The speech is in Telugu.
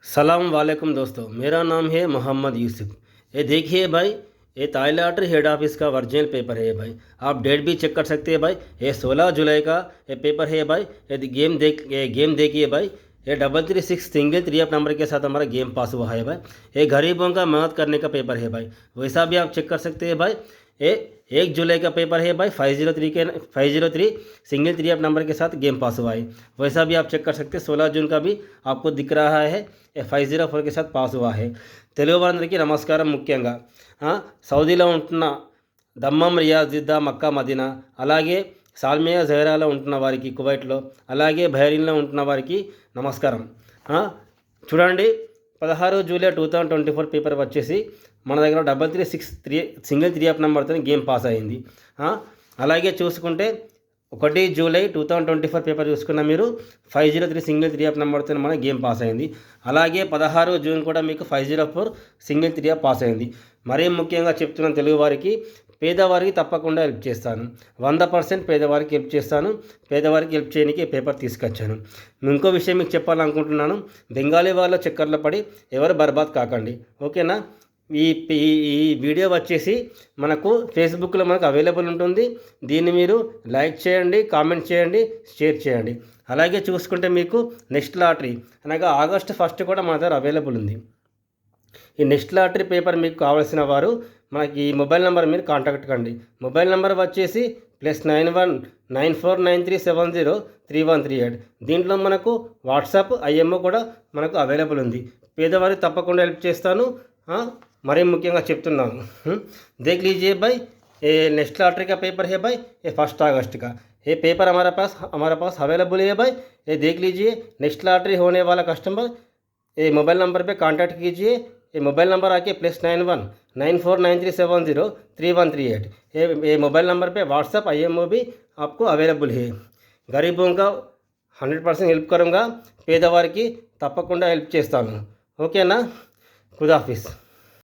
सलाम वालेकुम दोस्तों, मेरा नाम है मोहम्मद यूसुफ। ये देखिए भाई, ये ताइल लॉटरी हेड ऑफिस का वर्जिनल पेपर है भाई। आप डेट भी चेक कर सकते हैं भाई। ये 16 जुलाई का ये पेपर है भाई। ये गेम देखिए भाई। ये 336 सिंगल 3 नंबर के साथ हमारा गेम पास हुआ है भाई। ये गरीबों का मदद करने का पेपर है भाई। वैसा भी आप चेक कर सकते हैं भाई। ये 1 जुलाई का पेपर है भाई। 503 सिंगल 3 नंबर के साथ गेम पास हुआ है। वैसा भी आप चेक कर सकते हैं। 16 जून का भी आपको दिख रहा है। 504 के साथ पास हुआ है। తెలుగు వారందరికీ నమస్కారం. ముఖ్యంగా సౌదీలో ఉంటున్న దమ్మం, రియాజ్, జిద్దా, మక్కా, మదీనా, అలాగే సాల్మియా, జహరాలో ఉంటున్న వారికి, కువైట్లో, అలాగే బహ్రెయిన్లో ఉంటున్న వారికి నమస్కారం. చూడండి, 16 జూలై 2024 పేపర్ వచ్చేసి మన దగ్గర 336 సింగిల్ 3 నెంబర్తో గేమ్ పాస్ అయింది. అలాగే చూసుకుంటే 1 జూలై 2024 పేపర్ చూసుకున్న మీరు 503 సింగిల్ 3 నెంబర్తో మన గేమ్ పాస్ అయింది. అలాగే 16 జూన్ కూడా మీకు 504 సింగిల్ 3 పాస్ అయింది. మరీ ముఖ్యంగా చెప్తున్నాను, తెలుగు వారికి, పేదవారికి తప్పకుండా హెల్ప్ చేస్తాను. 100% పేదవారికి హెల్ప్ చేస్తాను. పేదవారికి హెల్ప్ చేయడానికి పేపర్ తీసుకొచ్చాను. ఇంకో విషయం మీకు చెప్పాలనుకుంటున్నాను. బెంగాలీ వాళ్ళ చక్కర్లో పడి ఎవరు బర్బాద్ కాకండి, ఓకేనా? ఈ వీడియో వచ్చేసి మనకు ఫేస్బుక్లో మనకు అవైలబుల్ ఉంటుంది. దీన్ని మీరు లైక్ చేయండి, కామెంట్ చేయండి, షేర్ చేయండి. అలాగే చూసుకుంటే మీకు నెక్స్ట్ లాటరీ అనగా ఆగస్టు 1 కూడా మన దగ్గర అవైలబుల్ ఉంది. ఈ నెక్స్ట్ లాటరీ పేపర్ మీకు కావాల్సిన వారు మనకి ఈ మొబైల్ నెంబర్ మీరు కాంటాక్ట్ కండి. మొబైల్ నెంబర్ వచ్చేసి +91 949370 3138. దీంట్లో మనకు వాట్సాప్, ఐఎంఓ కూడా మనకు అవైలబుల్ ఉంది. పేదవారికి తప్పకుండా హెల్ప్ చేస్తాను. मरी मुख्य देख लीजिए भाई, ये नेक्स्ट लॉटरी का पेपर है भाई। ये 1 अगस्त का ये पेपर हमारे पास अवेलेबल है भाई। ये देख लीजिए, नेक्स्ट लॉटरी होने वाला कस्टमर ये मोबाइल नंबर पे कांटेक्ट कीजिए। ये मोबाइल नंबर आके +91 949370 3138। ये मोबाइल नंबर पे व्हाट्सअप, IMO भी आपको अवेलेबल है। गरीबों का 100% हेल्प करूँगा, పేదవారికి తప్పకుండా హెల్ప్ చేస్తాను, ఓకేనా? खुदाफिज।